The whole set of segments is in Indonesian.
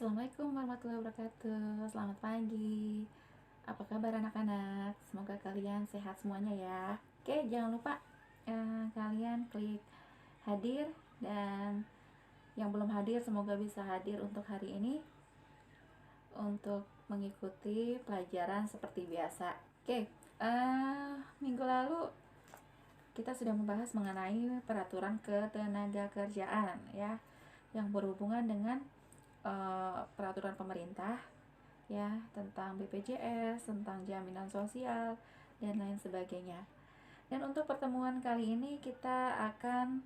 Assalamualaikum warahmatullahi wabarakatuh. Selamat pagi. Apa kabar anak-anak? Semoga kalian sehat semuanya ya. Oke, jangan lupa kalian klik hadir, dan yang belum hadir semoga bisa hadir untuk hari ini untuk mengikuti pelajaran seperti biasa. Oke, minggu lalu kita sudah membahas mengenai peraturan ketenagakerjaan ya, yang berhubungan dengan peraturan pemerintah ya, tentang BPJS, tentang jaminan sosial dan lain sebagainya. Dan untuk pertemuan kali ini kita akan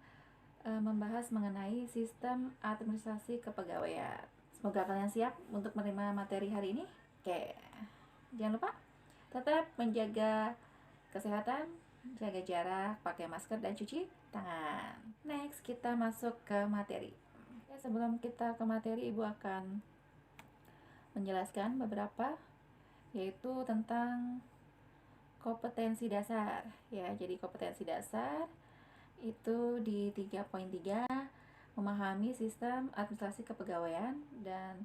membahas mengenai sistem administrasi kepegawaian. Semoga kalian siap untuk menerima materi hari ini. Oke, jangan lupa tetap menjaga kesehatan, jaga jarak, pakai masker dan cuci tangan. Next, kita masuk ke materi. Sebelum kita ke materi, Ibu akan menjelaskan beberapa, yaitu tentang kompetensi dasar ya. Jadi kompetensi dasar itu di 3.3 memahami sistem administrasi kepegawaian, dan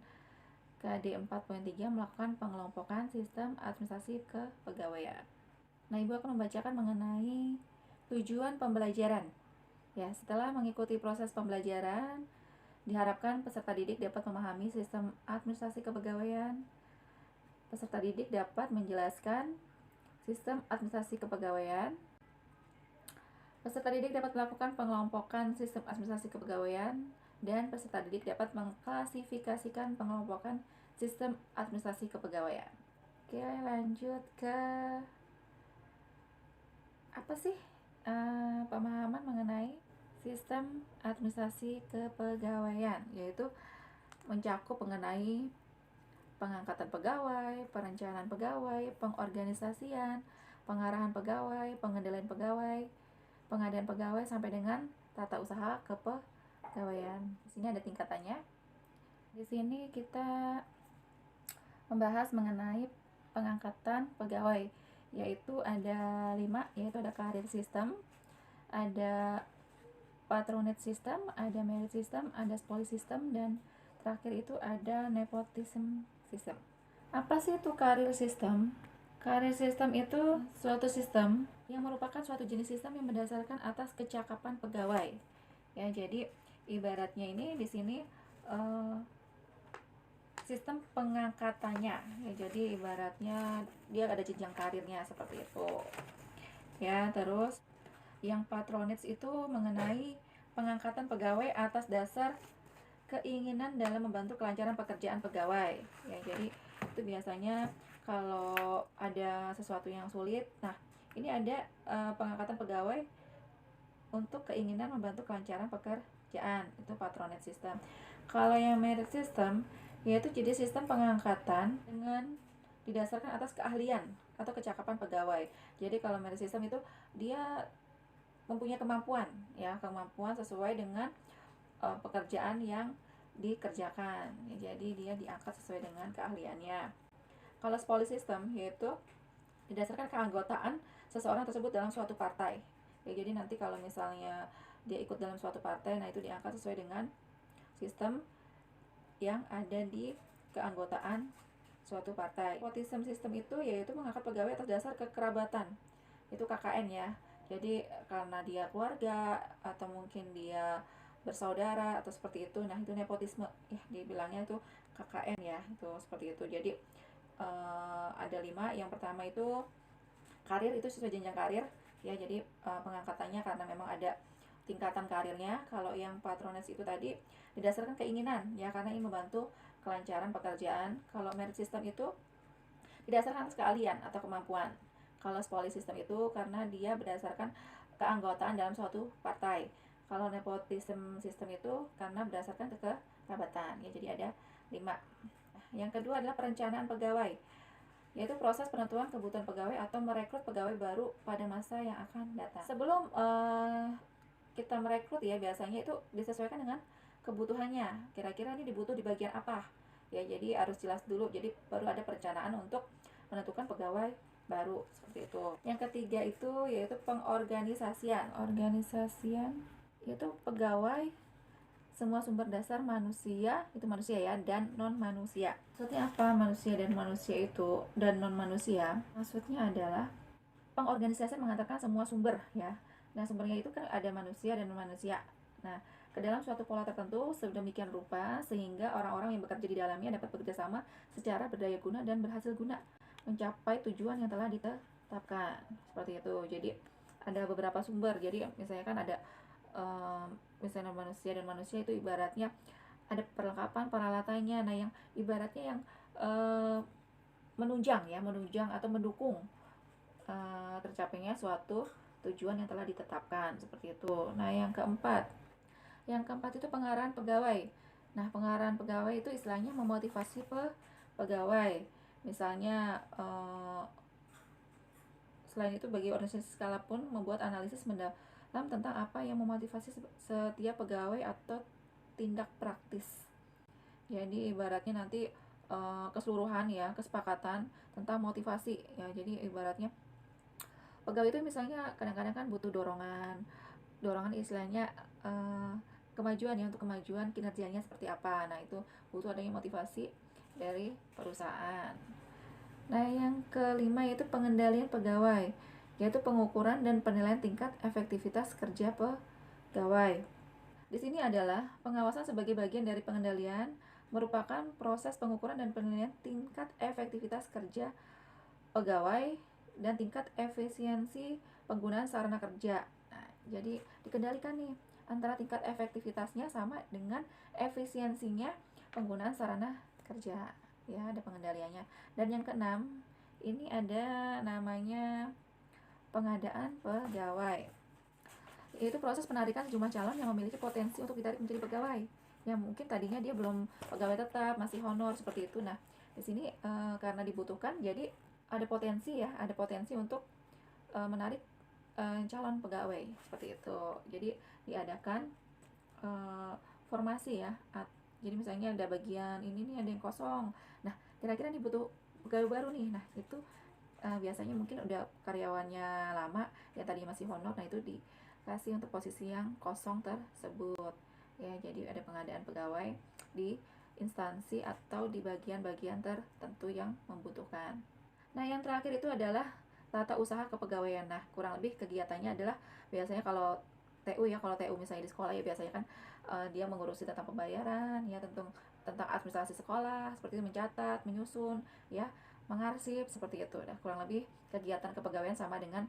KD 4.3 melakukan pengelompokan sistem administrasi kepegawaian. Nah, Ibu akan membacakan mengenai tujuan pembelajaran. Ya, setelah mengikuti proses pembelajaran, diharapkan peserta didik dapat memahami sistem administrasi kepegawaian. Peserta didik dapat menjelaskan sistem administrasi kepegawaian. Peserta didik dapat melakukan pengelompokan sistem administrasi kepegawaian, dan peserta didik dapat mengklasifikasikan pengelompokan sistem administrasi kepegawaian. Oke, lanjut ke apa sih pemahaman mengenai sistem administrasi kepegawaian, yaitu mencakup mengenai pengangkatan pegawai, perencanaan pegawai, pengorganisasian, pengarahan pegawai, pengendalian pegawai, pengadaan pegawai, sampai dengan tata usaha kepegawaian. Di sini ada tingkatannya. Di sini kita membahas mengenai pengangkatan pegawai, yaitu ada 5, yaitu ada career system, ada patronage system, ada merit system, ada spoils system, dan terakhir itu ada nepotism system. Apa sih itu career system? Career system itu suatu sistem yang merupakan suatu jenis sistem yang berdasarkan atas kecakapan pegawai. Ya, jadi ibaratnya ini di sini sistem pengangkatannya. Ya, jadi ibaratnya dia ada jenjang karirnya seperti itu. Ya, terus yang patronage itu mengenai pengangkatan pegawai atas dasar keinginan dalam membantu kelancaran pekerjaan pegawai. Ya, jadi itu biasanya kalau ada sesuatu yang sulit, nah ini ada pengangkatan pegawai untuk keinginan membantu kelancaran pekerjaan, itu patronage system. Kalau yang merit system, yaitu jadi sistem pengangkatan dengan didasarkan atas keahlian atau kecakapan pegawai. Jadi kalau merit system itu dia mempunyai kemampuan ya, kemampuan sesuai dengan pekerjaan yang dikerjakan ya, jadi dia diangkat sesuai dengan keahliannya. Kalau spoils system yaitu didasarkan keanggotaan seseorang tersebut dalam suatu partai ya, jadi nanti kalau misalnya dia ikut dalam suatu partai, nah itu diangkat sesuai dengan sistem yang ada di keanggotaan suatu partai. Nepotism system itu yaitu mengangkat pegawai atas dasar kekerabatan, itu KKN ya. Jadi karena dia keluarga atau mungkin dia bersaudara atau seperti itu, nah itu nepotisme ya, dibilangnya itu KKN ya, itu seperti itu. Jadi ada 5. Yang pertama itu karir, itu sesuai jenjang karir ya, jadi pengangkatannya karena memang ada tingkatan karirnya. Kalau yang patronage itu tadi didasarkan keinginan ya, karena ingin membantu kelancaran pekerjaan. Kalau merit system itu didasarkan atas keahlian atau kemampuan. Kalau spoils system itu karena dia berdasarkan keanggotaan dalam suatu partai. Kalau nepotism system itu karena berdasarkan kekerabatan ya, jadi ada 5. Yang kedua adalah perencanaan pegawai, yaitu proses penentuan kebutuhan pegawai atau merekrut pegawai baru pada masa yang akan datang. Sebelum kita merekrut ya, biasanya itu disesuaikan dengan kebutuhannya, kira-kira ini dibutuh di bagian apa ya, jadi harus jelas dulu. Jadi baru ada perencanaan untuk menentukan pegawai baru, seperti itu. Yang ketiga itu yaitu pengorganisasian. Organisasian itu pegawai semua sumber dasar manusia, itu manusia ya, dan non manusia. Maksudnya apa manusia dan manusia itu, dan non manusia? Maksudnya adalah pengorganisasian mengatakan semua sumber ya. Nah, sumbernya itu kan ada manusia dan non manusia. Nah, ke dalam suatu pola tertentu sedemikian rupa sehingga orang-orang yang bekerja di dalamnya dapat bekerja sama secara berdaya guna dan berhasil guna mencapai tujuan yang telah ditetapkan. Seperti itu. Jadi ada beberapa sumber. Jadi misalnya kan ada misalnya manusia dan manusia itu ibaratnya ada perlengkapan peralatannya. Nah, yang ibaratnya yang menunjang ya, menunjang atau mendukung tercapainya suatu tujuan yang telah ditetapkan seperti itu. Nah, yang keempat itu pengarahan pegawai. Nah, pengarahan pegawai itu istilahnya memotivasi pegawai. Misalnya selain itu bagi organisasi skala pun membuat analisis mendalam tentang apa yang memotivasi setiap pegawai atau tindak praktis. Jadi ibaratnya nanti keseluruhan ya, kesepakatan tentang motivasi ya. Jadi ibaratnya pegawai itu misalnya kadang-kadang kan butuh dorongan istilahnya kemajuan ya, untuk kemajuan kinerjanya seperti apa. Nah, itu butuh adanya motivasi dari perusahaan. Nah, yang kelima yaitu pengendalian pegawai, yaitu pengukuran dan penilaian tingkat efektivitas kerja pegawai. Di sini adalah pengawasan sebagai bagian dari pengendalian, merupakan proses pengukuran dan penilaian tingkat efektivitas kerja pegawai dan tingkat efisiensi penggunaan sarana kerja. Nah, jadi dikendalikan nih antara tingkat efektivitasnya sama dengan efisiensinya penggunaan sarana kerja. Ya, ada pengendaliannya. Dan yang keenam, ini ada namanya pengadaan pegawai. Yaitu proses penarikan sejumlah calon yang memiliki potensi untuk ditarik menjadi pegawai. Yang mungkin tadinya dia belum pegawai tetap, masih honor seperti itu. Nah, di sini karena dibutuhkan, jadi ada potensi ya, ada potensi untuk menarik calon pegawai seperti itu. Jadi diadakan formasi ya. Jadi misalnya ada bagian ini nih ada yang kosong. Nah, kira-kira nih butuh pegawai baru nih. Nah, itu biasanya mungkin udah karyawannya lama yang tadi masih honor. Nah, itu dikasih untuk posisi yang kosong tersebut. Ya, jadi ada pengadaan pegawai di instansi atau di bagian-bagian tertentu yang membutuhkan. Nah, yang terakhir itu adalah tata usaha kepegawaian. Nah, kurang lebih kegiatannya adalah biasanya kalau TU ya, kalau TU misalnya di sekolah ya biasanya kan dia mengurusi tentang pembayaran ya, tentang administrasi sekolah, seperti itu, mencatat, menyusun ya, mengarsip seperti itu. Nah, kurang lebih kegiatan kepegawaian sama dengan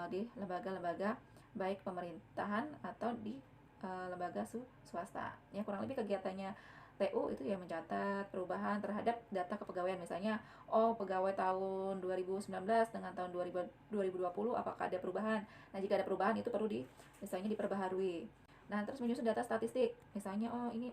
di lembaga-lembaga baik pemerintahan atau di lembaga swasta. Ya, kurang lebih kegiatannya TU itu ya mencatat perubahan terhadap data kepegawaian, misalnya pegawai tahun 2019 dengan tahun 2020 apakah ada perubahan. Nah, jika ada perubahan itu perlu misalnya diperbaharui. Nah, terus menyusun data statistik, misalnya ini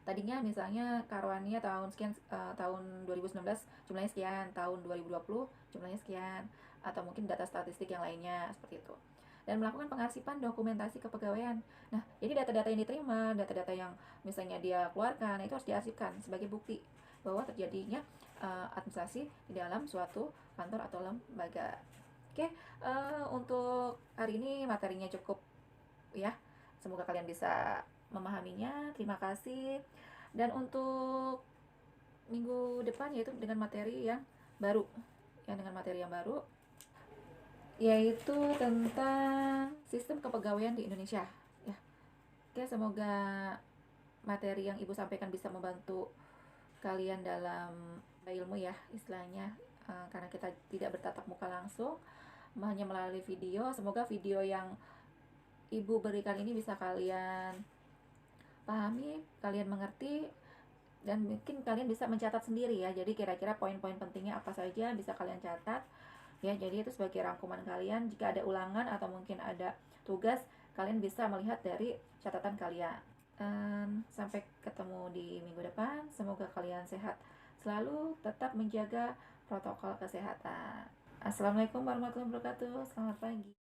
tadinya misalnya karyawannya tahun sekian, tahun 2019 jumlahnya sekian, tahun 2020 jumlahnya sekian, atau mungkin data statistik yang lainnya seperti itu. Dan melakukan pengarsipan dokumentasi kepegawaian. Nah, jadi data-data yang diterima, data-data yang misalnya dia keluarkan, itu harus diarsipkan sebagai bukti bahwa terjadinya administrasi di dalam suatu kantor atau lembaga. Oke, untuk hari ini materinya cukup ya. Semoga kalian bisa memahaminya. Terima kasih. Dan untuk minggu depan yaitu dengan materi yang baru. Yang dengan materi yang baru yaitu tentang sistem kepegawaian di Indonesia ya. Oke, semoga materi yang Ibu sampaikan bisa membantu kalian dalam ilmu ya istilahnya, karena kita tidak bertatap muka langsung, hanya melalui video. Semoga video yang Ibu berikan ini bisa kalian pahami, kalian mengerti, dan mungkin kalian bisa mencatat sendiri ya. Jadi kira-kira poin-poin pentingnya apa saja bisa kalian catat ya. Jadi itu sebagai rangkuman kalian, jika ada ulangan atau mungkin ada tugas, kalian bisa melihat dari catatan kalian. Sampai ketemu di minggu depan. Semoga kalian sehat selalu, tetap menjaga protokol kesehatan. Assalamualaikum warahmatullahi wabarakatuh. Selamat pagi.